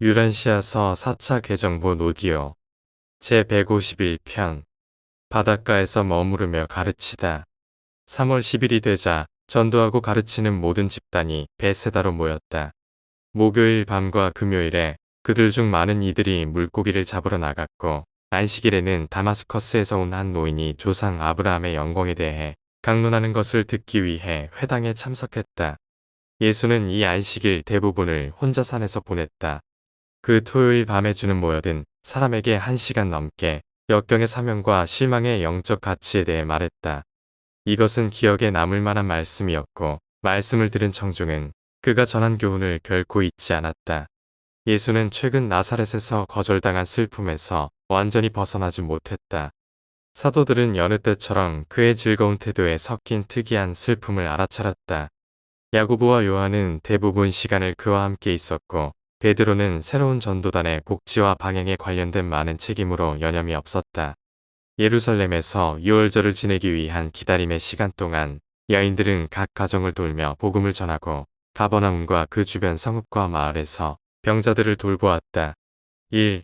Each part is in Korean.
유란시아서 4차 개정본 오디오 제151편 바닷가에서 머무르며 가르치다. 3월 10일이 되자 전도하고 가르치는 모든 집단이 베세다로 모였다. 목요일 밤과 금요일에 그들 중 많은 이들이 물고기를 잡으러 나갔고, 안식일에는 다마스커스에서 온 한 노인이 조상 아브라함의 영광에 대해 강론하는 것을 듣기 위해 회당에 참석했다. 예수는 이 안식일 대부분을 혼자 산에서 보냈다. 그 토요일 밤에 주는 모여든 사람에게 1시간 넘게 역경의 사명과 실망의 영적 가치에 대해 말했다. 이것은 기억에 남을 만한 말씀이었고, 말씀을 들은 청중은 그가 전한 교훈을 결코 잊지 않았다. 예수는 최근 나사렛에서 거절당한 슬픔에서 완전히 벗어나지 못했다. 사도들은 여느 때처럼 그의 즐거운 태도에 섞인 특이한 슬픔을 알아차렸다. 야고보와 요한은 대부분 시간을 그와 함께 있었고, 베드로는 새로운 전도단의 복지와 방향에 관련된 많은 책임으로 여념이 없었다. 예루살렘에서 유월절을 지내기 위한 기다림의 시간 동안 여인들은 각 가정을 돌며 복음을 전하고, 가버나움과 그 주변 성읍과 마을에서 병자들을 돌보았다. 1.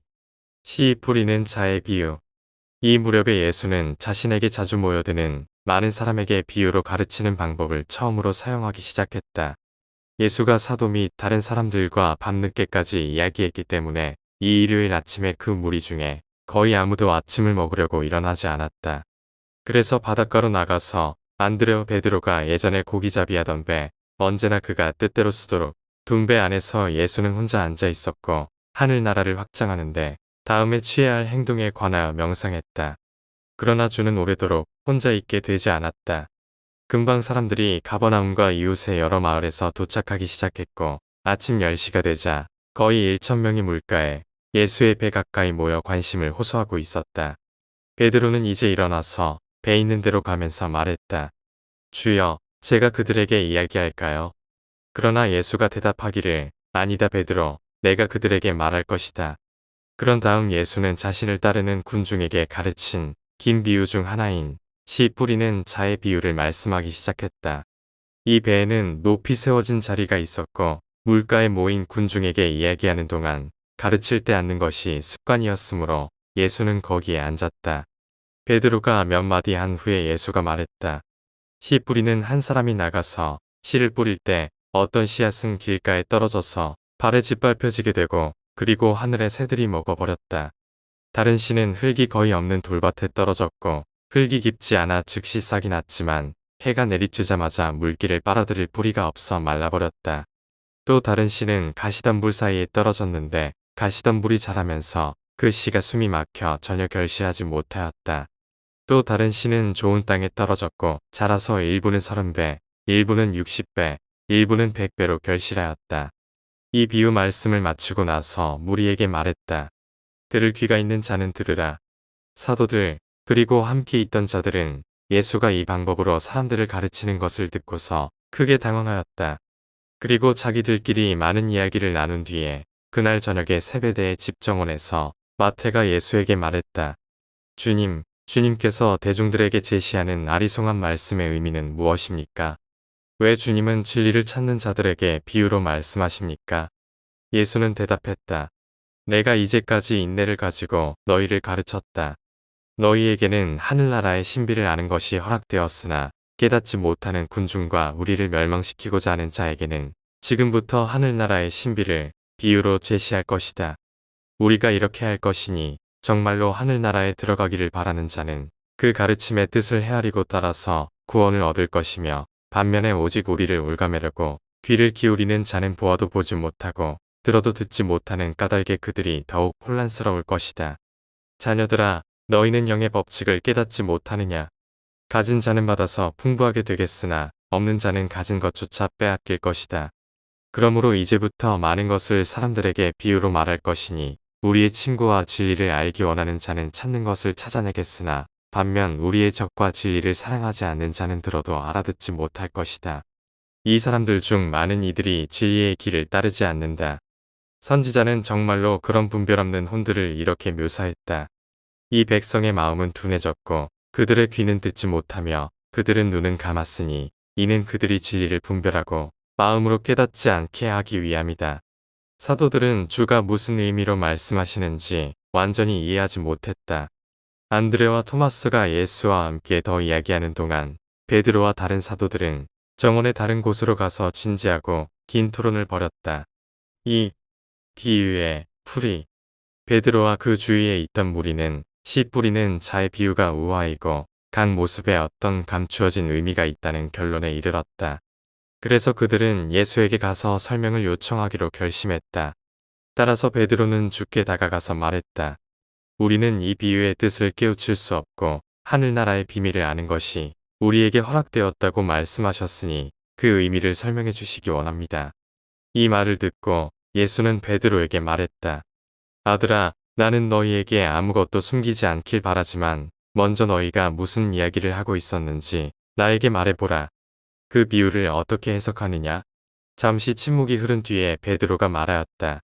씨 뿌리는 자의 비유. 이 무렵에 예수는 자신에게 자주 모여드는 많은 사람에게 비유로 가르치는 방법을 처음으로 사용하기 시작했다. 예수가 사도 및 다른 사람들과 밤늦게까지 이야기했기 때문에 이 일요일 아침에 그 무리 중에 거의 아무도 아침을 먹으려고 일어나지 않았다. 그래서 바닷가로 나가서 안드레와 베드로가 예전에 고기잡이 하던 배, 언제나 그가 뜻대로 쓰도록 둔 배 안에서 예수는 혼자 앉아 있었고, 하늘나라를 확장하는데 다음에 취해야 할 행동에 관하여 명상했다. 그러나 주는 오래도록 혼자 있게 되지 않았다. 금방 사람들이 가버나움과 이웃의 여러 마을에서 도착하기 시작했고, 아침 10시가 되자 거의 1,000명이 물가에 예수의 배 가까이 모여 관심을 호소하고 있었다. 베드로는 이제 일어나서 배 있는 데로 가면서 말했다. 주여, 제가 그들에게 이야기할까요? 그러나 예수가 대답하기를, 아니다 베드로, 내가 그들에게 말할 것이다. 그런 다음 예수는 자신을 따르는 군중에게 가르친 긴 비유 중 하나인 씨 뿌리는 자의 비유를 말씀하기 시작했다. 이 배에는 높이 세워진 자리가 있었고, 물가에 모인 군중에게 이야기하는 동안 가르칠 때 앉는 것이 습관이었으므로 예수는 거기에 앉았다. 베드로가 몇 마디 한 후에 예수가 말했다. 씨 뿌리는 한 사람이 나가서 씨를 뿌릴 때 어떤 씨앗은 길가에 떨어져서 발에 짓밟혀지게 되고, 그리고 하늘의 새들이 먹어버렸다. 다른 씨는 흙이 거의 없는 돌밭에 떨어졌고, 흙이 깊지 않아 즉시 싹이 났지만 해가 내리쬐자마자 물기를 빨아들일 뿌리가 없어 말라버렸다. 또 다른 씨는 가시덤불 사이에 떨어졌는데 가시덤불이 자라면서 그 씨가 숨이 막혀 전혀 결실하지 못하였다. 또 다른 씨는 좋은 땅에 떨어졌고 자라서 일부는 30배, 일부는 60배, 일부는 100배로 결실하였다. 이 비유 말씀을 마치고 나서 무리에게 말했다. 들을 귀가 있는 자는 들으라. 사도들, 그리고 함께 있던 자들은 예수가 이 방법으로 사람들을 가르치는 것을 듣고서 크게 당황하였다. 그리고 자기들끼리 많은 이야기를 나눈 뒤에 그날 저녁에 세베대의 집 정원에서 마태가 예수에게 말했다. 주님께서 대중들에게 제시하는 아리송한 말씀의 의미는 무엇입니까? 왜 주님은 진리를 찾는 자들에게 비유로 말씀하십니까? 예수는 대답했다. 내가 이제까지 인내를 가지고 너희를 가르쳤다. 너희에게는 하늘나라의 신비를 아는 것이 허락되었으나 깨닫지 못하는 군중과 우리를 멸망시키고자 하는 자에게는 지금부터 하늘나라의 신비를 비유로 제시할 것이다. 우리가 이렇게 할 것이니 정말로 하늘나라에 들어가기를 바라는 자는 그 가르침의 뜻을 헤아리고 따라서 구원을 얻을 것이며, 반면에 오직 우리를 올가매려고 귀를 기울이는 자는 보아도 보지 못하고 들어도 듣지 못하는 까닭에 그들이 더욱 혼란스러울 것이다. 자녀들아, 너희는 영의 법칙을 깨닫지 못하느냐? 가진 자는 받아서 풍부하게 되겠으나 없는 자는 가진 것조차 빼앗길 것이다. 그러므로 이제부터 많은 것을 사람들에게 비유로 말할 것이니 우리의 친구와 진리를 알기 원하는 자는 찾는 것을 찾아내겠으나 반면 우리의 적과 진리를 사랑하지 않는 자는 들어도 알아듣지 못할 것이다. 이 사람들 중 많은 이들이 진리의 길을 따르지 않는다. 선지자는 정말로 그런 분별 없는 혼들을 이렇게 묘사했다. 이 백성의 마음은 둔해졌고 그들의 귀는 듣지 못하며 그들은 눈은 감았으니 이는 그들이 진리를 분별하고 마음으로 깨닫지 않게 하기 위함이다. 사도들은 주가 무슨 의미로 말씀하시는지 완전히 이해하지 못했다. 안드레와 토마스가 예수와 함께 더 이야기하는 동안 베드로와 다른 사도들은 정원의 다른 곳으로 가서 진지하고 긴 토론을 벌였다. 이 비유의 풀이 베드로와 그 주위에 있던 무리는 씨 뿌리는 자의 비유가 우화이고 각 모습에 어떤 감추어진 의미가 있다는 결론에 이르렀다. 그래서 그들은 예수에게 가서 설명을 요청하기로 결심했다. 따라서 베드로는 주께 다가가서 말했다. 우리는 이 비유의 뜻을 깨우칠 수 없고 하늘나라의 비밀을 아는 것이 우리에게 허락되었다고 말씀하셨으니 그 의미를 설명해 주시기 원합니다. 이 말을 듣고 예수는 베드로에게 말했다. 아들아, 나는 너희에게 아무것도 숨기지 않길 바라지만 먼저 너희가 무슨 이야기를 하고 있었는지 나에게 말해보라. 그 비유를 어떻게 해석하느냐? 잠시 침묵이 흐른 뒤에 베드로가 말하였다.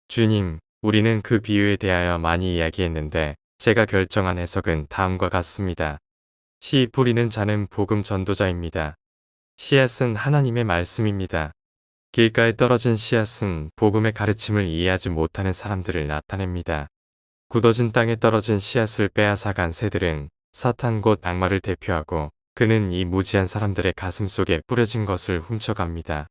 주님, 우리는 그 비유에 대하여 많이 이야기했는데 제가 결정한 해석은 다음과 같습니다. 씨 뿌리는 자는 복음 전도자입니다. 씨앗은 하나님의 말씀입니다. 길가에 떨어진 씨앗은 복음의 가르침을 이해하지 못하는 사람들을 나타냅니다. 굳어진 땅에 떨어진 씨앗을 빼앗아간 새들은 사탄 곧 악마를 대표하고 그는 이 무지한 사람들의 가슴 속에 뿌려진 것을 훔쳐갑니다.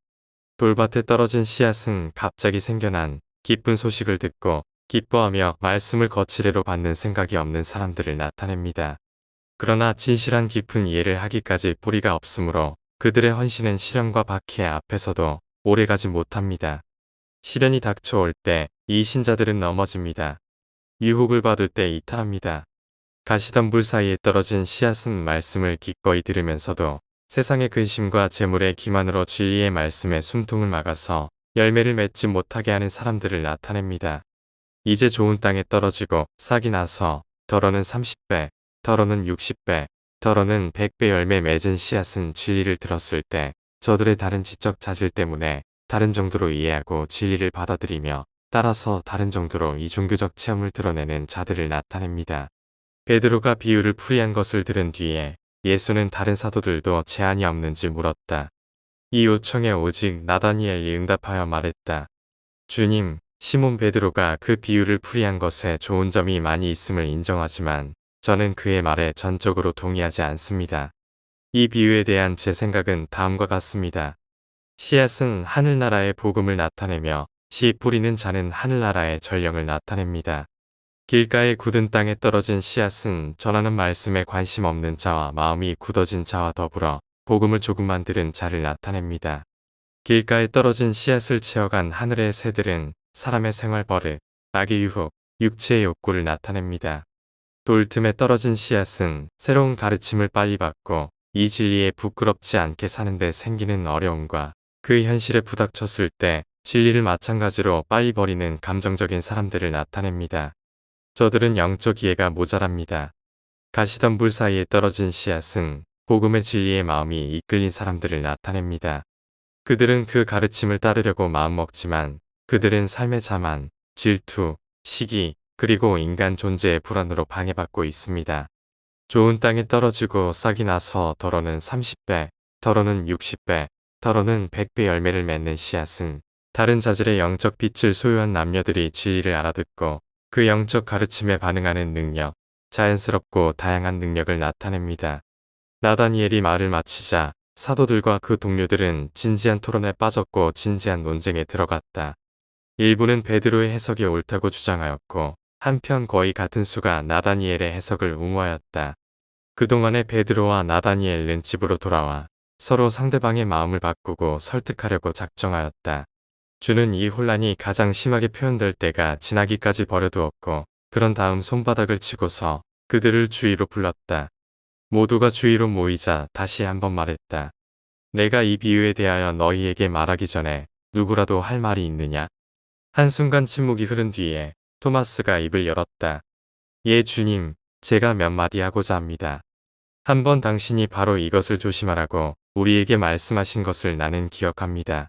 돌밭에 떨어진 씨앗은 갑자기 생겨난 기쁜 소식을 듣고 기뻐하며 말씀을 거치레로 받는 생각이 없는 사람들을 나타냅니다. 그러나 진실한 깊은 이해를 하기까지 뿌리가 없으므로 그들의 헌신은 시련과 박해 앞에서도 오래가지 못합니다. 시련이 닥쳐올 때 이 신자들은 넘어집니다. 유혹을 받을 때 이탈합니다. 가시덤불 사이에 떨어진 씨앗은 말씀을 기꺼이 들으면서도 세상의 근심과 재물의 기만으로 진리의 말씀에 숨통을 막아서 열매를 맺지 못하게 하는 사람들을 나타냅니다. 이제 좋은 땅에 떨어지고 싹이 나서 덜어는 30배, 덜어는 60배, 덜어는 100배 열매 맺은 씨앗은 진리를 들었을 때 저들의 다른 지적 자질 때문에 다른 정도로 이해하고 진리를 받아들이며 따라서 다른 정도로 이종교적 체험을 드러내는 자들을 나타냅니다. 베드로가 비유를 풀이한 것을 들은 뒤에 예수는 다른 사도들도 제한이 없는지 물었다. 이 요청에 오직 나다니엘이 응답하여 말했다. 주님, 시몬 베드로가 그 비유를 풀이한 것에 좋은 점이 많이 있음을 인정하지만 저는 그의 말에 전적으로 동의하지 않습니다. 이 비유에 대한 제 생각은 다음과 같습니다. 씨앗은 하늘나라의 복음을 나타내며 씨 뿌리는 자는 하늘나라의 전령을 나타냅니다. 길가에 굳은 땅에 떨어진 씨앗은 전하는 말씀에 관심 없는 자와 마음이 굳어진 자와 더불어 복음을 조금만 들은 자를 나타냅니다. 길가에 떨어진 씨앗을 채워간 하늘의 새들은 사람의 생활 버릇, 악의 유혹, 육체의 욕구를 나타냅니다. 돌 틈에 떨어진 씨앗은 새로운 가르침을 빨리 받고 이 진리에 부끄럽지 않게 사는데 생기는 어려움과 그 현실에 부닥쳤을 때 진리를 마찬가지로 빨리 버리는 감정적인 사람들을 나타냅니다. 저들은 영적 이해가 모자랍니다. 가시덤불 사이에 떨어진 씨앗은 복음의 진리의 마음이 이끌린 사람들을 나타냅니다. 그들은 그 가르침을 따르려고 마음먹지만 그들은 삶의 자만, 질투, 시기, 그리고 인간 존재의 불안으로 방해받고 있습니다. 좋은 땅에 떨어지고 싹이 나서 덜어는 30배, 덜어는 60배, 덜어는 100배 열매를 맺는 씨앗은 다른 자질의 영적 빛을 소유한 남녀들이 진리를 알아듣고 그 영적 가르침에 반응하는 능력, 자연스럽고 다양한 능력을 나타냅니다. 나다니엘이 말을 마치자 사도들과 그 동료들은 진지한 토론에 빠졌고 진지한 논쟁에 들어갔다. 일부는 베드로의 해석이 옳다고 주장하였고 한편 거의 같은 수가 나다니엘의 해석을 옹호하였다. 그동안에 베드로와 나다니엘은 집으로 돌아와 서로 상대방의 마음을 바꾸고 설득하려고 작정하였다. 주는 이 혼란이 가장 심하게 표현될 때가 지나기까지 버려두었고 그런 다음 손바닥을 치고서 그들을 주위로 불렀다. 모두가 주위로 모이자 다시 한번 말했다. 내가 이 비유에 대하여 너희에게 말하기 전에 누구라도 할 말이 있느냐? 한순간 침묵이 흐른 뒤에 토마스가 입을 열었다. 예 주님, 제가 몇 마디 하고자 합니다. 한번 당신이 바로 이것을 조심하라고 우리에게 말씀하신 것을 나는 기억합니다.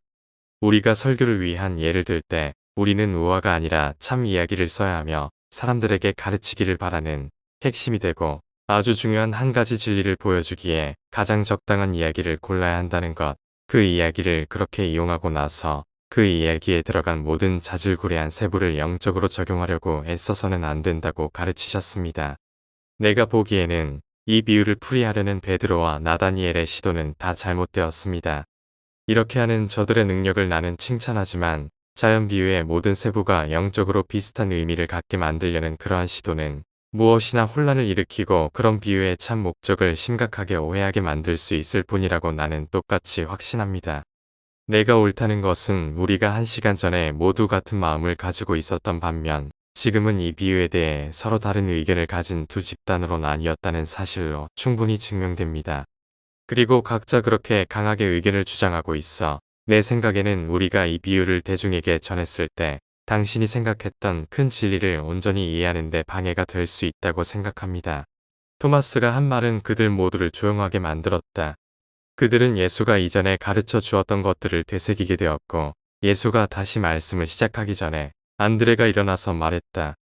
우리가 설교를 위한 예를 들 때 우리는 우화가 아니라 참 이야기를 써야 하며 사람들에게 가르치기를 바라는 핵심이 되고 아주 중요한 한 가지 진리를 보여주기에 가장 적당한 이야기를 골라야 한다는 것. 그 이야기를 그렇게 이용하고 나서 그 이야기에 들어간 모든 자질구레한 세부를 영적으로 적용하려고 애써서는 안 된다고 가르치셨습니다. 내가 보기에는 이 비유를 풀이하려는 베드로와 나다니엘의 시도는 다 잘못되었습니다. 이렇게 하는 저들의 능력을 나는 칭찬하지만 자연 비유의 모든 세부가 영적으로 비슷한 의미를 갖게 만들려는 그러한 시도는 무엇이나 혼란을 일으키고 그런 비유의 참 목적을 심각하게 오해하게 만들 수 있을 뿐이라고 나는 똑같이 확신합니다. 내가 옳다는 것은 우리가 1시간 전에 모두 같은 마음을 가지고 있었던 반면 지금은 이 비유에 대해 서로 다른 의견을 가진 두 집단으로 나뉘었다는 사실로 충분히 증명됩니다. 그리고 각자 그렇게 강하게 의견을 주장하고 있어 내 생각에는 우리가 이 비유를 대중에게 전했을 때 당신이 생각했던 큰 진리를 온전히 이해하는 데 방해가 될 수 있다고 생각합니다. 토마스가 한 말은 그들 모두를 조용하게 만들었다. 그들은 예수가 이전에 가르쳐 주었던 것들을 되새기게 되었고 예수가 다시 말씀을 시작하기 전에 안드레가 일어나서 말했다.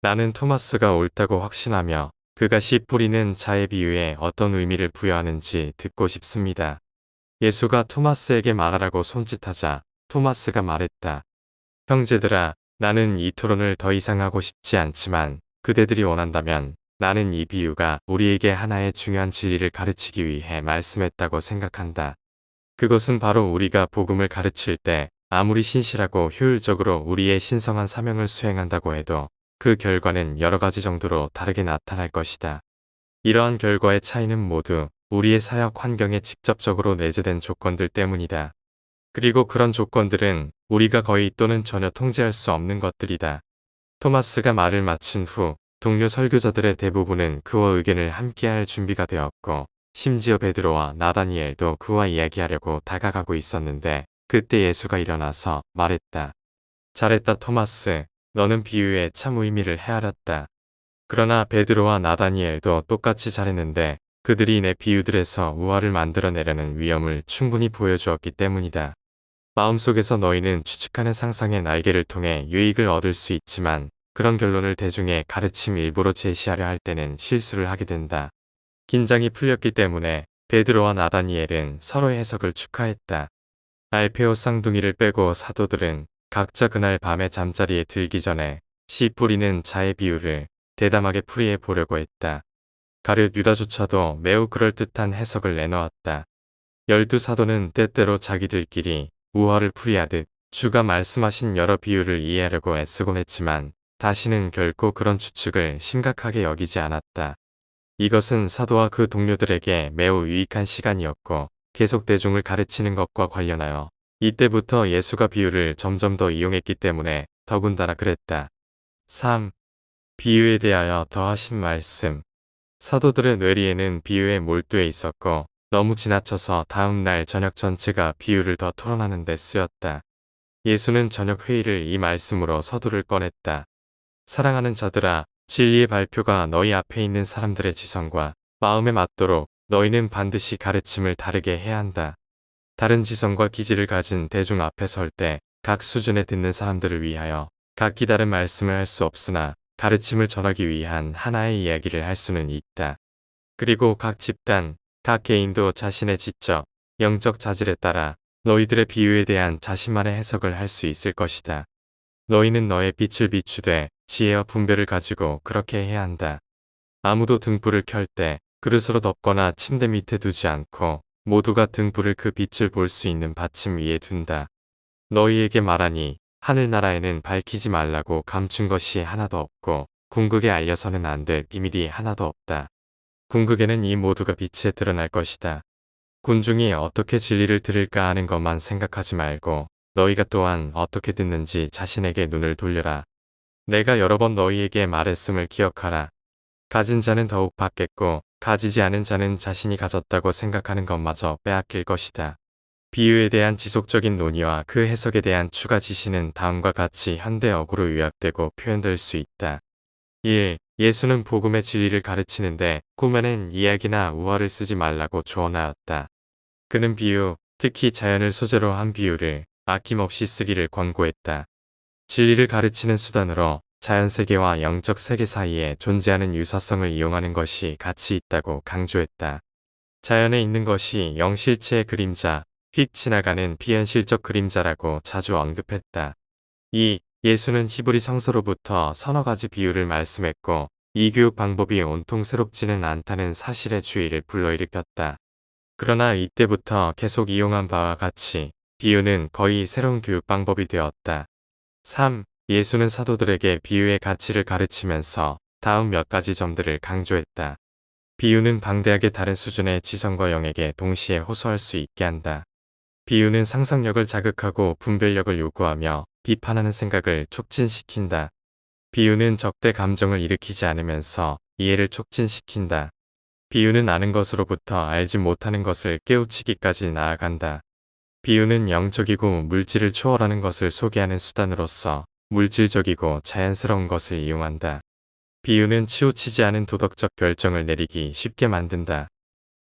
나는 토마스가 옳다고 확신하며 그가 씨 뿌리는 자의 비유에 어떤 의미를 부여하는지 듣고 싶습니다. 예수가 토마스에게 말하라고 손짓하자 토마스가 말했다. 형제들아, 나는 이 토론을 더 이상 하고 싶지 않지만 그대들이 원한다면 나는 이 비유가 우리에게 하나의 중요한 진리를 가르치기 위해 말씀했다고 생각한다. 그것은 바로 우리가 복음을 가르칠 때 아무리 신실하고 효율적으로 우리의 신성한 사명을 수행한다고 해도 그 결과는 여러 가지 정도로 다르게 나타날 것이다. 이러한 결과의 차이는 모두 우리의 사역 환경에 직접적으로 내재된 조건들 때문이다. 그리고 그런 조건들은 우리가 거의 또는 전혀 통제할 수 없는 것들이다. 토마스가 말을 마친 후 동료 설교자들의 대부분은 그와 의견을 함께할 준비가 되었고 심지어 베드로와 나다니엘도 그와 이야기하려고 다가가고 있었는데 그때 예수가 일어나서 말했다. 잘했다 토마스. 너는 비유의 참 의미를 헤아렸다. 그러나 베드로와 나다니엘도 똑같이 잘했는데 그들이 내 비유들에서 우화를 만들어내려는 위험을 충분히 보여주었기 때문이다. 마음속에서 너희는 추측하는 상상의 날개를 통해 유익을 얻을 수 있지만 그런 결론을 대중의 가르침 일부로 제시하려 할 때는 실수를 하게 된다. 긴장이 풀렸기 때문에 베드로와 나다니엘은 서로의 해석을 축하했다. 알페오 쌍둥이를 빼고 사도들은 각자 그날 밤에 잠자리에 들기 전에 씨 뿌리는 자의 비유를 대담하게 풀이해 보려고 했다. 가룟 유다조차도 매우 그럴듯한 해석을 내놓았다. 12사도는 때때로 자기들끼리 우화를 풀이하듯 주가 말씀하신 여러 비유를 이해하려고 애쓰곤 했지만 다시는 결코 그런 추측을 심각하게 여기지 않았다. 이것은 사도와 그 동료들에게 매우 유익한 시간이었고 계속 대중을 가르치는 것과 관련하여 이때부터 예수가 비유를 점점 더 이용했기 때문에 더군다나 그랬다. 3. 비유에 대하여 더하신 말씀. 사도들의 뇌리에는 비유에 몰두해 있었고 너무 지나쳐서 다음 날 저녁 전체가 비유를 더 토론하는 데 쓰였다. 예수는 저녁 회의를 이 말씀으로 서두를 꺼냈다. 사랑하는 자들아, 진리의 발표가 너희 앞에 있는 사람들의 지성과 마음에 맞도록 너희는 반드시 가르침을 다르게 해야 한다. 다른 지성과 기질을 가진 대중 앞에 설 때 각 수준에 듣는 사람들을 위하여 각기 다른 말씀을 할 수 없으나 가르침을 전하기 위한 하나의 이야기를 할 수는 있다. 그리고 각 집단, 각 개인도 자신의 지적, 영적 자질에 따라 너희들의 비유에 대한 자신만의 해석을 할 수 있을 것이다. 너희는 너의 빛을 비추되 지혜와 분별을 가지고 그렇게 해야 한다. 아무도 등불을 켤 때 그릇으로 덮거나 침대 밑에 두지 않고 모두가 등불을 그 빛을 볼 수 있는 받침 위에 둔다. 너희에게 말하니 하늘나라에는 밝히지 말라고 감춘 것이 하나도 없고 궁극에 알려서는 안 될 비밀이 하나도 없다. 궁극에는 이 모두가 빛에 드러날 것이다. 군중이 어떻게 진리를 들을까 하는 것만 생각하지 말고 너희가 또한 어떻게 듣는지 자신에게 눈을 돌려라. 내가 여러 번 너희에게 말했음을 기억하라. 가진 자는 더욱 받겠고 가지지 않은 자는 자신이 가졌다고 생각하는 것마저 빼앗길 것이다. 비유에 대한 지속적인 논의와 그 해석에 대한 추가 지시는 다음과 같이 현대어구로 요약되고 표현될 수 있다. 1. 예수는 복음의 진리를 가르치는데 꾸며낸 이야기나 우화를 쓰지 말라고 조언하였다. 그는 비유, 특히 자연을 소재로 한 비유를 아낌없이 쓰기를 권고했다. 진리를 가르치는 수단으로 자연세계와 영적 세계 사이에 존재하는 유사성을 이용하는 것이 가치 있다고 강조했다. 자연에 있는 것이 영실체의 그림자, 휙 지나가는 비현실적 그림자라고 자주 언급했다. 예수는 히브리 성서로부터 서너 가지 비유를 말씀했고 이 교육 방법이 온통 새롭지는 않다는 사실의 주의를 불러일으켰다. 그러나 이때부터 계속 이용한 바와 같이 비유는 거의 새로운 교육 방법이 되었다. 3. 예수는 사도들에게 비유의 가치를 가르치면서 다음 몇 가지 점들을 강조했다. 비유는 방대하게 다른 수준의 지성과 영에게 동시에 호소할 수 있게 한다. 비유는 상상력을 자극하고 분별력을 요구하며 비판하는 생각을 촉진시킨다. 비유는 적대 감정을 일으키지 않으면서 이해를 촉진시킨다. 비유는 아는 것으로부터 알지 못하는 것을 깨우치기까지 나아간다. 비유는 영적이고 물질을 초월하는 것을 소개하는 수단으로서 물질적이고 자연스러운 것을 이용한다. 비유는 치우치지 않은 도덕적 결정을 내리기 쉽게 만든다.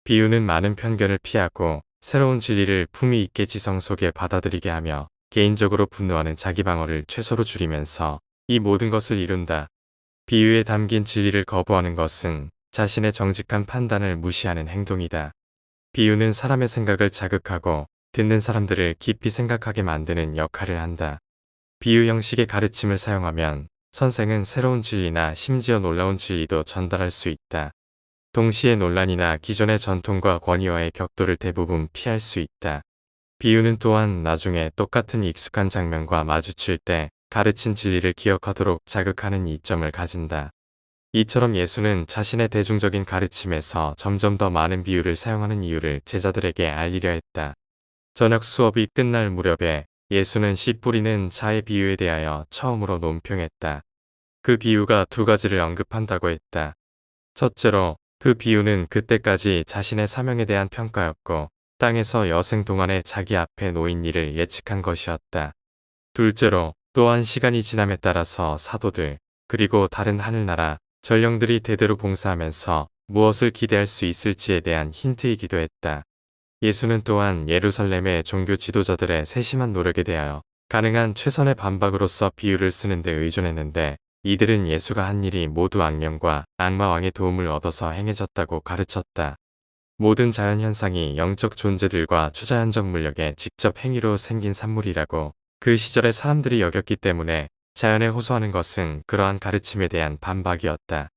비유는 많은 편견을 피하고 새로운 진리를 품위 있게 지성 속에 받아들이게 하며 개인적으로 분노하는 자기 방어를 최소로 줄이면서 이 모든 것을 이룬다. 비유에 담긴 진리를 거부하는 것은 자신의 정직한 판단을 무시하는 행동이다. 비유는 사람의 생각을 자극하고 듣는 사람들을 깊이 생각하게 만드는 역할을 한다. 비유 형식의 가르침을 사용하면 선생은 새로운 진리나 심지어 놀라운 진리도 전달할 수 있다. 동시에 논란이나 기존의 전통과 권위와의 격돌을 대부분 피할 수 있다. 비유는 또한 나중에 똑같은 익숙한 장면과 마주칠 때 가르친 진리를 기억하도록 자극하는 이점을 가진다. 이처럼 예수는 자신의 대중적인 가르침에서 점점 더 많은 비유를 사용하는 이유를 제자들에게 알리려 했다. 저녁 수업이 끝날 무렵에 예수는 씨 뿌리는 자의 비유에 대하여 처음으로 논평했다. 그 비유가 두 가지를 언급한다고 했다. 첫째로 그 비유는 그때까지 자신의 사명에 대한 평가였고 땅에서 여생 동안에 자기 앞에 놓인 일을 예측한 것이었다. 둘째로 또한 시간이 지남에 따라서 사도들 그리고 다른 하늘나라 전령들이 대대로 봉사하면서 무엇을 기대할 수 있을지에 대한 힌트이기도 했다. 예수는 또한 예루살렘의 종교 지도자들의 세심한 노력에 대하여 가능한 최선의 반박으로서 비유를 쓰는 데 의존했는데 이들은 예수가 한 일이 모두 악령과 악마왕의 도움을 얻어서 행해졌다고 가르쳤다. 모든 자연현상이 영적 존재들과 초자연적 물력의 직접 행위로 생긴 산물이라고 그 시절의 사람들이 여겼기 때문에 자연에 호소하는 것은 그러한 가르침에 대한 반박이었다.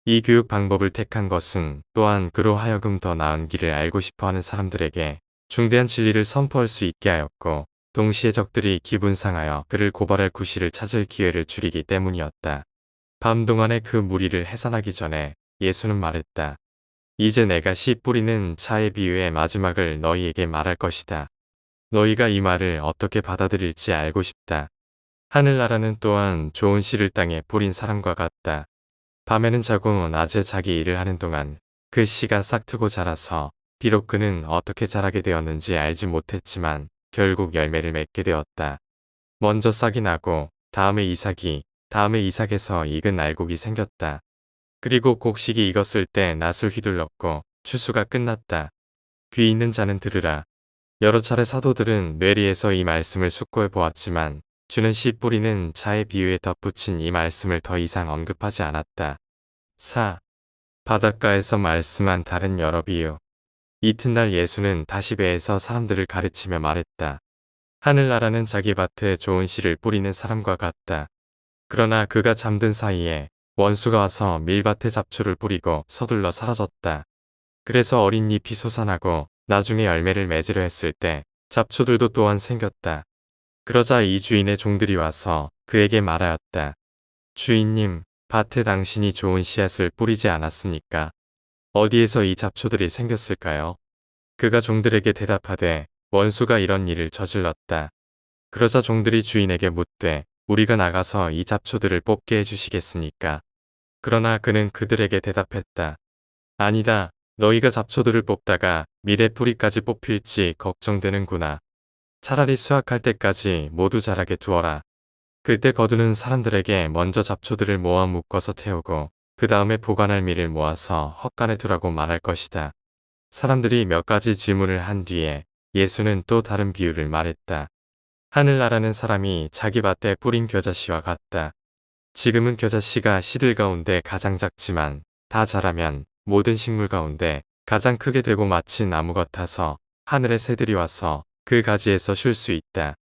이 교육 방법을 택한 것은 또한 그로 하여금 더 나은 길을 알고 싶어하는 사람들에게 중대한 진리를 선포할 수 있게 하였고 동시에 적들이 기분 상하여 그를 고발할 구실을 찾을 기회를 줄이기 때문이었다. 밤 동안에 그 무리를 해산하기 전에 예수는 말했다. 이제 내가 씨 뿌리는 자의 비유의 마지막을 너희에게 말할 것이다. 너희가 이 말을 어떻게 받아들일지 알고 싶다. 하늘나라는 또한 좋은 씨를 땅에 뿌린 사람과 같다. 밤에는 자고 낮에 자기 일을 하는 동안 그 씨가 싹트고 자라서 비록 그는 어떻게 자라게 되었는지 알지 못했지만 결국 열매를 맺게 되었다. 먼저 싹이 나고 다음에 이삭이, 다음에 이삭에서 익은 알곡이 생겼다. 그리고 곡식이 익었을 때 낫을 휘둘렀고 추수가 끝났다. 귀 있는 자는 들으라. 여러 차례 사도들은 뇌리에서 이 말씀을 숙고해 보았지만 주는 씨 뿌리는 자의 비유에 덧붙인 이 말씀을 더 이상 언급하지 않았다. 4. 바닷가에서 말씀한 다른 여러 비유. 이튿날 예수는 다시 배에서 사람들을 가르치며 말했다. 하늘나라는 자기 밭에 좋은 씨를 뿌리는 사람과 같다. 그러나 그가 잠든 사이에 원수가 와서 밀밭에 잡초를 뿌리고 서둘러 사라졌다. 그래서 어린 잎이 솟아나고 나중에 열매를 맺으려 했을 때 잡초들도 또한 생겼다. 그러자 이 주인의 종들이 와서 그에게 말하였다. 주인님, 밭에 당신이 좋은 씨앗을 뿌리지 않았습니까? 어디에서 이 잡초들이 생겼을까요? 그가 종들에게 대답하되 원수가 이런 일을 저질렀다. 그러자 종들이 주인에게 묻되 우리가 나가서 이 잡초들을 뽑게 해주시겠습니까? 그러나 그는 그들에게 대답했다. 아니다. 너희가 잡초들을 뽑다가 밀의 뿌리까지 뽑힐지 걱정되는구나. 차라리 수확할 때까지 모두 자라게 두어라. 그때 거두는 사람들에게 먼저 잡초들을 모아 묶어서 태우고 그 다음에 보관할 밀을 모아서 헛간에 두라고 말할 것이다. 사람들이 몇 가지 질문을 한 뒤에 예수는 또 다른 비유를 말했다. 하늘나라는 사람이 자기 밭에 뿌린 겨자씨와 같다. 지금은 겨자씨가 씨들 가운데 가장 작지만 다 자라면 모든 식물 가운데 가장 크게 되고 마치 나무 같아서 하늘의 새들이 와서 그 가지에서 쉴 수 있다.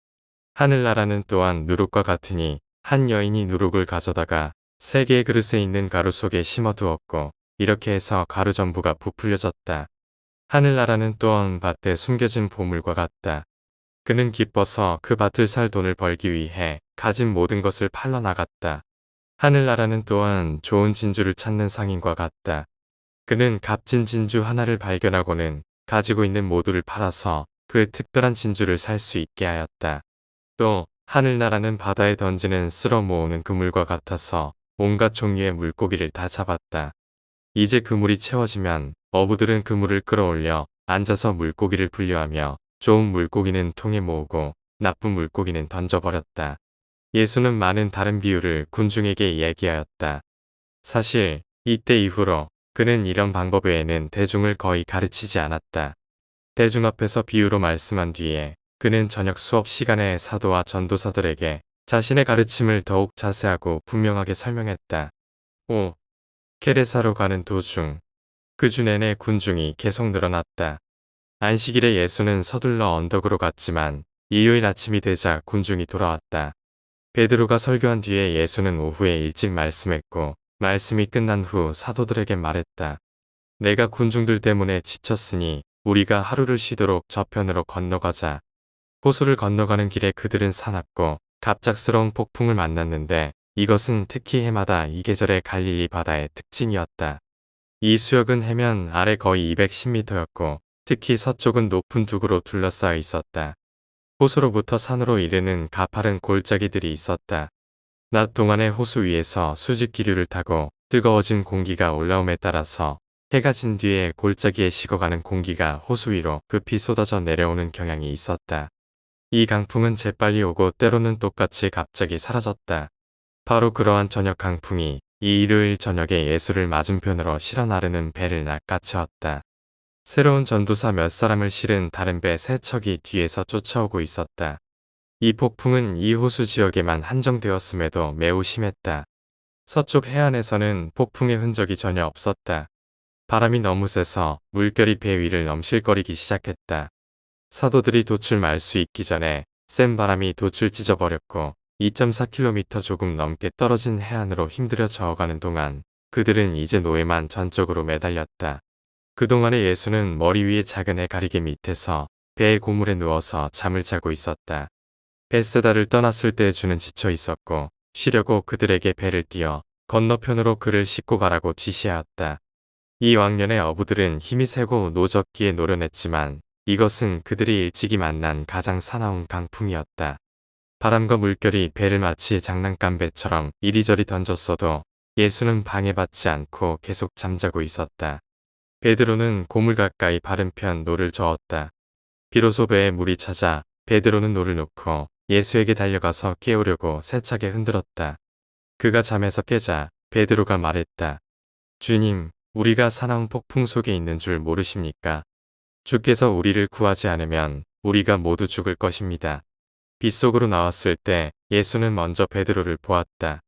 하늘나라는 또한 누룩과 같으니 한 여인이 누룩을 가져다가 3개의 그릇에 있는 가루 속에 심어두었고 이렇게 해서 가루 전부가 부풀려졌다. 하늘나라는 또한 밭에 숨겨진 보물과 같다. 그는 기뻐서 그 밭을 살 돈을 벌기 위해 가진 모든 것을 팔러 나갔다. 하늘나라는 또한 좋은 진주를 찾는 상인과 같다. 그는 값진 진주 하나를 발견하고는 가지고 있는 모두를 팔아서 그 특별한 진주를 살 수 있게 하였다. 또 하늘나라는 바다에 던지는 쓸어 모으는 그물과 같아서 온갖 종류의 물고기를 다 잡았다. 이제 그물이 채워지면 어부들은 그물을 끌어올려 앉아서 물고기를 분류하며 좋은 물고기는 통에 모으고 나쁜 물고기는 던져버렸다. 예수는 많은 다른 비유를 군중에게 이야기하였다. 사실 이때 이후로 그는 이런 방법 외에는 대중을 거의 가르치지 않았다. 대중 앞에서 비유로 말씀한 뒤에 그는 저녁 수업 시간에 사도와 전도사들에게 자신의 가르침을 더욱 자세하고 분명하게 설명했다. 5. 게레사로 가는 도중 그 주 내내 군중이 계속 늘어났다. 안식일에 예수는 서둘러 언덕으로 갔지만 일요일 아침이 되자 군중이 돌아왔다. 베드로가 설교한 뒤에 예수는 오후에 일찍 말씀했고 말씀이 끝난 후 사도들에게 말했다. 내가 군중들 때문에 지쳤으니 우리가 하루를 쉬도록 저편으로 건너가자. 호수를 건너가는 길에 그들은 사납고 갑작스러운 폭풍을 만났는데 이것은 특히 해마다 이 계절의 갈릴리 바다의 특징이었다. 이 수역은 해면 아래 거의 210m였고 특히 서쪽은 높은 두구로 둘러싸여 있었다. 호수로부터 산으로 이르는 가파른 골짜기들이 있었다. 낮 동안에 호수 위에서 수직 기류를 타고 뜨거워진 공기가 올라옴에 따라서 해가 진 뒤에 골짜기에 식어가는 공기가 호수 위로 급히 쏟아져 내려오는 경향이 있었다. 이 강풍은 재빨리 오고 때로는 똑같이 갑자기 사라졌다. 바로 그러한 저녁 강풍이 이 일요일 저녁에 예수를 맞은편으로 실어 나르는 배를 낚아채었다. 새로운 전도사 몇 사람을 실은 다른 배 3척이 뒤에서 쫓아오고 있었다. 이 폭풍은 이 호수 지역에만 한정되었음에도 매우 심했다. 서쪽 해안에서는 폭풍의 흔적이 전혀 없었다. 바람이 너무 세서 물결이 배 위를 넘실거리기 시작했다. 사도들이 돛을 말 수 있기 전에 센 바람이 돛을 찢어버렸고 2.4km 조금 넘게 떨어진 해안으로 힘들여 저어가는 동안 그들은 이제 노에만 전적으로 매달렸다. 그동안에 예수는 머리 위에 작은 해가리개 밑에서 배의 고물에 누워서 잠을 자고 있었다. 벳세다를 떠났을 때 주는 지쳐 있었고 쉬려고 그들에게 배를 띄워 건너편으로 그를 싣고 가라고 지시하였다. 이 왕년의 어부들은 힘이 세고 노젓기에 노련했지만 이것은 그들이 일찍이 만난 가장 사나운 강풍이었다. 바람과 물결이 배를 마치 장난감 배처럼 이리저리 던졌어도 예수는 방해받지 않고 계속 잠자고 있었다. 베드로는 고물 가까이 바른 편 노를 저었다. 비로소 배에 물이 차자 베드로는 노를 놓고 예수에게 달려가서 깨우려고 세차게 흔들었다. 그가 잠에서 깨자 베드로가 말했다. 주님, 우리가 사나운 폭풍 속에 있는 줄 모르십니까? 주께서 우리를 구하지 않으면 우리가 모두 죽을 것입니다. 빗속으로 나왔을 때 예수는 먼저 베드로를 보았다.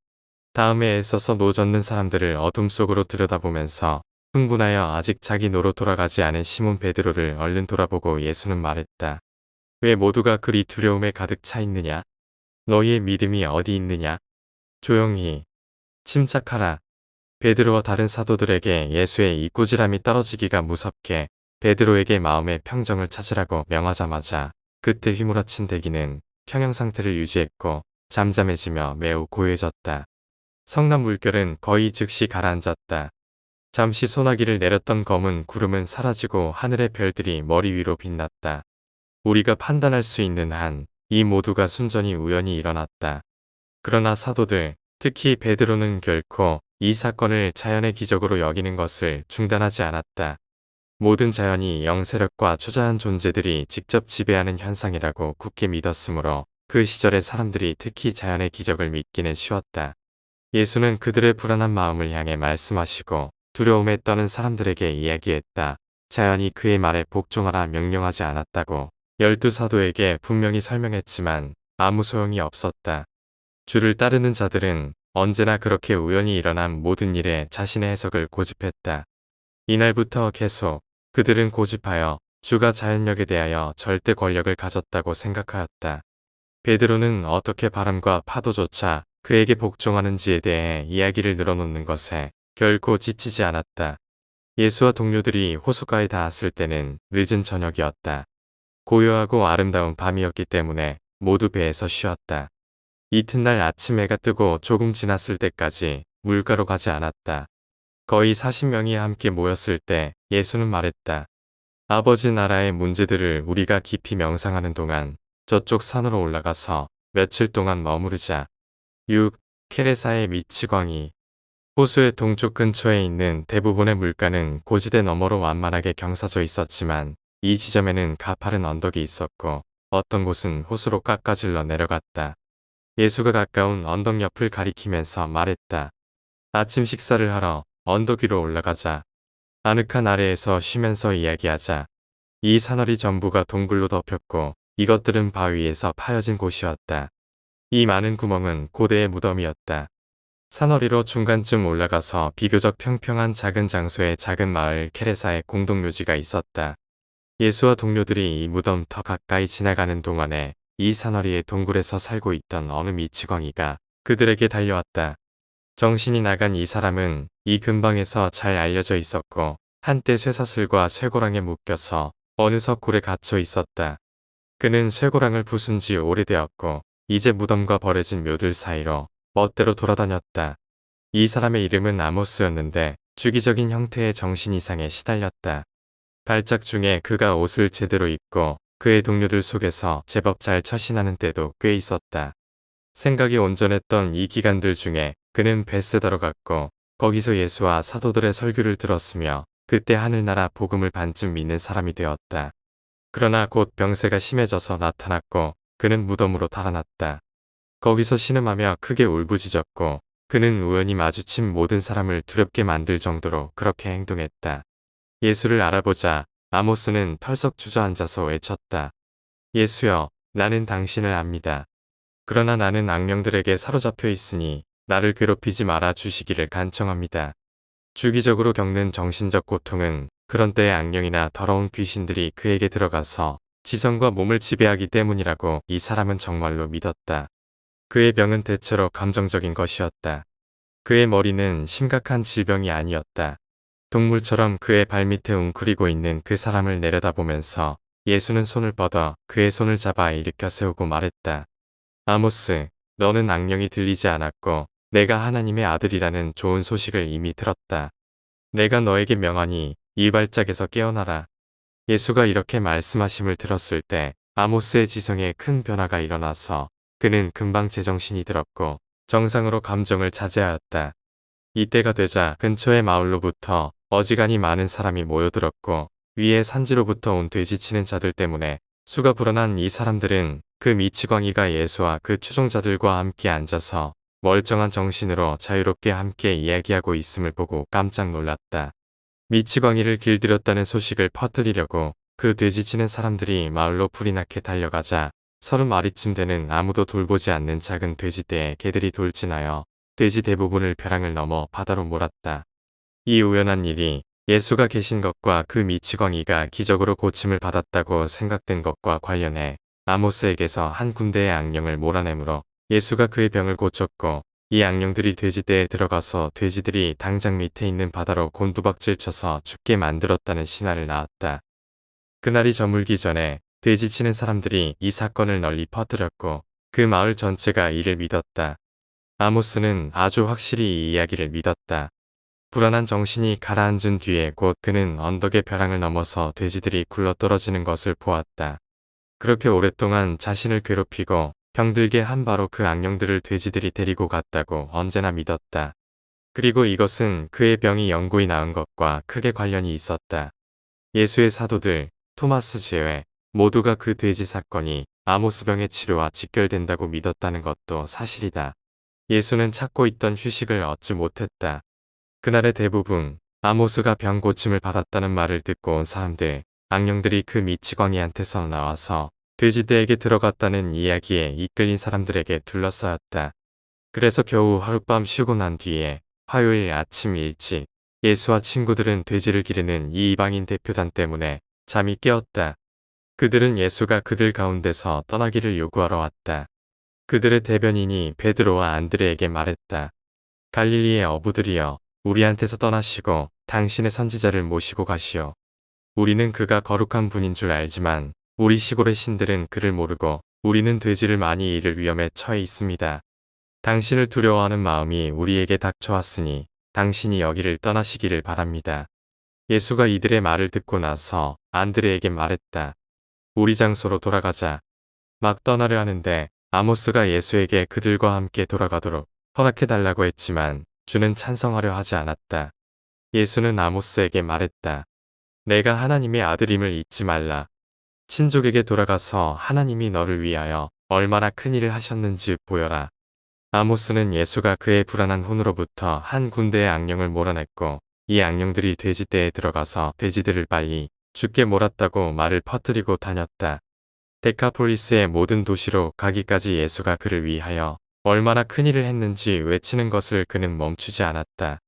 다음에 애써서 노 젓는 사람들을 어둠 속으로 들여다보면서 흥분하여 아직 자기 노로 돌아가지 않은 시몬 베드로를 얼른 돌아보고 예수는 말했다. 왜 모두가 그리 두려움에 가득 차 있느냐? 너희의 믿음이 어디 있느냐? 조용히 침착하라. 베드로와 다른 사도들에게 예수의 이 꾸지람이 떨어지기가 무섭게 베드로에게 마음의 평정을 찾으라고 명하자마자 그때 휘몰아친 대기는 평형 상태를 유지했고 잠잠해지며 매우 고요해졌다. 성난 물결은 거의 즉시 가라앉았다. 잠시 소나기를 내렸던 검은 구름은 사라지고 하늘의 별들이 머리 위로 빛났다. 우리가 판단할 수 있는 한 이 모두가 순전히 우연히 일어났다. 그러나 사도들, 특히 베드로는 결코 이 사건을 자연의 기적으로 여기는 것을 중단하지 않았다. 모든 자연이 영세력과 초자연 존재들이 직접 지배하는 현상이라고 굳게 믿었으므로 그 시절의 사람들이 특히 자연의 기적을 믿기는 쉬웠다. 예수는 그들의 불안한 마음을 향해 말씀하시고 두려움에 떠는 사람들에게 이야기했다. 자연이 그의 말에 복종하라 명령하지 않았다고 12사도에게 분명히 설명했지만 아무 소용이 없었다. 주를 따르는 자들은 언제나 그렇게 우연히 일어난 모든 일에 자신의 해석을 고집했다. 이날부터 계속 그들은 고집하여 주가 자연력에 대하여 절대 권력을 가졌다고 생각하였다. 베드로는 어떻게 바람과 파도조차 그에게 복종하는지에 대해 이야기를 늘어놓는 것에 결코 지치지 않았다. 예수와 동료들이 호숫가에 닿았을 때는 늦은 저녁이었다. 고요하고 아름다운 밤이었기 때문에 모두 배에서 쉬었다. 이튿날 아침 해가 뜨고 조금 지났을 때까지 물가로 가지 않았다. 거의 40명이 함께 모였을 때 예수는 말했다. 아버지 나라의 문제들을 우리가 깊이 명상하는 동안 저쪽 산으로 올라가서 며칠 동안 머무르자. 6. 케레사의 미치광이. 호수의 동쪽 근처에 있는 대부분의 물가는 고지대 너머로 완만하게 경사져 있었지만 이 지점에는 가파른 언덕이 있었고 어떤 곳은 호수로 깎아질러 내려갔다. 예수가 가까운 언덕 옆을 가리키면서 말했다. 아침 식사를 하러 언덕 위로 올라가자. 아늑한 아래에서 쉬면서 이야기하자. 이 산허리 전부가 동굴로 덮였고 이것들은 바위에서 파여진 곳이었다. 이 많은 구멍은 고대의 무덤이었다. 산허리로 중간쯤 올라가서 비교적 평평한 작은 장소에 작은 마을 케레사의 공동묘지가 있었다. 예수와 동료들이 이 무덤 더 가까이 지나가는 동안에 이 산허리의 동굴에서 살고 있던 어느 미치광이가 그들에게 달려왔다. 정신이 나간 이 사람은 이 근방에서 잘 알려져 있었고 한때 쇠사슬과 쇠고랑에 묶여서 어느 석굴에 갇혀 있었다. 그는 쇠고랑을 부순 지 오래되었고 이제 무덤과 버려진 묘들 사이로 멋대로 돌아다녔다. 이 사람의 이름은 아모스였는데 주기적인 형태의 정신 이상에 시달렸다. 발작 중에 그가 옷을 제대로 입고 그의 동료들 속에서 제법 잘 처신하는 때도 꽤 있었다. 생각이 온전했던 이 기간들 중에 그는 베세다로 갔고 거기서 예수와 사도들의 설교를 들었으며 그때 하늘나라 복음을 반쯤 믿는 사람이 되었다. 그러나 곧 병세가 심해져서 나타났고 그는 무덤으로 달아났다. 거기서 신음하며 크게 울부짖었고 그는 우연히 마주친 모든 사람을 두렵게 만들 정도로 그렇게 행동했다. 예수를 알아보자 아모스는 털썩 주저앉아서 외쳤다. 예수여, 나는 당신을 압니다. 그러나 나는 악령들에게 사로잡혀 있으니 나를 괴롭히지 말아 주시기를 간청합니다. 주기적으로 겪는 정신적 고통은 그런 때의 악령이나 더러운 귀신들이 그에게 들어가서 지성과 몸을 지배하기 때문이라고 이 사람은 정말로 믿었다. 그의 병은 대체로 감정적인 것이었다. 그의 머리는 심각한 질병이 아니었다. 동물처럼 그의 발밑에 웅크리고 있는 그 사람을 내려다보면서 예수는 손을 뻗어 그의 손을 잡아 일으켜 세우고 말했다. 아모스, 너는 악령이 들리지 않았고 내가 하나님의 아들이라는 좋은 소식을 이미 들었다. 내가 너에게 명하니 이 발작에서 깨어나라. 예수가 이렇게 말씀하심을 들었을 때 아모스의 지성에 큰 변화가 일어나서 그는 금방 제정신이 들었고 정상으로 감정을 자제하였다. 이때가 되자 근처의 마을로부터 어지간히 많은 사람이 모여들었고 위에 산지로부터 온 돼지치는 자들 때문에 수가 불어난 이 사람들은 그 미치광이가 예수와 그 추종자들과 함께 앉아서 멀쩡한 정신으로 자유롭게 함께 이야기하고 있음을 보고 깜짝 놀랐다. 미치광이를 길들였다는 소식을 퍼뜨리려고 그 돼지치는 사람들이 마을로 불이 나게 달려가자 30마리쯤 되는 아무도 돌보지 않는 작은 돼지떼에 개들이 돌진하여 돼지 대부분을 벼랑을 넘어 바다로 몰았다. 이 우연한 일이 예수가 계신 것과 그 미치광이가 기적으로 고침을 받았다고 생각된 것과 관련해 아모스에게서 한 군대의 악령을 몰아내므로 예수가 그의 병을 고쳤고 이 악령들이 돼지떼에 들어가서 돼지들이 당장 밑에 있는 바다로 곤두박질 쳐서 죽게 만들었다는 신화를 낳았다. 그날이 저물기 전에 돼지치는 사람들이 이 사건을 널리 퍼뜨렸고 그 마을 전체가 이를 믿었다. 아모스는 아주 확실히 이 이야기를 믿었다. 불안한 정신이 가라앉은 뒤에 곧 그는 언덕의 벼랑을 넘어서 돼지들이 굴러떨어지는 것을 보았다. 그렇게 오랫동안 자신을 괴롭히고 병들게 한 바로 그 악령들을 돼지들이 데리고 갔다고 언제나 믿었다. 그리고 이것은 그의 병이 영구히 나은 것과 크게 관련이 있었다. 예수의 사도들, 토마스 제외 모두가 그 돼지 사건이 아모스병의 치료와 직결된다고 믿었다는 것도 사실이다. 예수는 찾고 있던 휴식을 얻지 못했다. 그날의 대부분 아모스가 병 고침을 받았다는 말을 듣고 온 사람들, 악령들이 그 미치광이한테서 나와서 돼지떼에게 들어갔다는 이야기에 이끌린 사람들에게 둘러싸였다. 그래서 겨우 하룻밤 쉬고 난 뒤에 화요일 아침 일찍 예수와 친구들은 돼지를 기르는 이 이방인 대표단 때문에 잠이 깨었다. 그들은 예수가 그들 가운데서 떠나기를 요구하러 왔다. 그들의 대변인이 베드로와 안드레에게 말했다. 갈릴리의 어부들이여, 우리한테서 떠나시고 당신의 선지자를 모시고 가시오. 우리는 그가 거룩한 분인 줄 알지만 우리 시골의 신들은 그를 모르고 우리는 돼지를 많이 잃을 위험에 처해 있습니다. 당신을 두려워하는 마음이 우리에게 닥쳐왔으니 당신이 여기를 떠나시기를 바랍니다. 예수가 이들의 말을 듣고 나서 안드레에게 말했다. 우리 장소로 돌아가자. 막 떠나려 하는데 아모스가 예수에게 그들과 함께 돌아가도록 허락해달라고 했지만 주는 찬성하려 하지 않았다. 예수는 아모스에게 말했다. 내가 하나님의 아들임을 잊지 말라. 친족에게 돌아가서 하나님이 너를 위하여 얼마나 큰 일을 하셨는지 보여라. 아모스는 예수가 그의 불안한 혼으로부터 한 군대의 악령을 몰아냈고 이 악령들이 돼지떼에 들어가서 돼지들을 빨리 죽게 몰았다고 말을 퍼뜨리고 다녔다. 데카폴리스의 모든 도시로 가기까지 예수가 그를 위하여 얼마나 큰 일을 했는지 외치는 것을 그는 멈추지 않았다.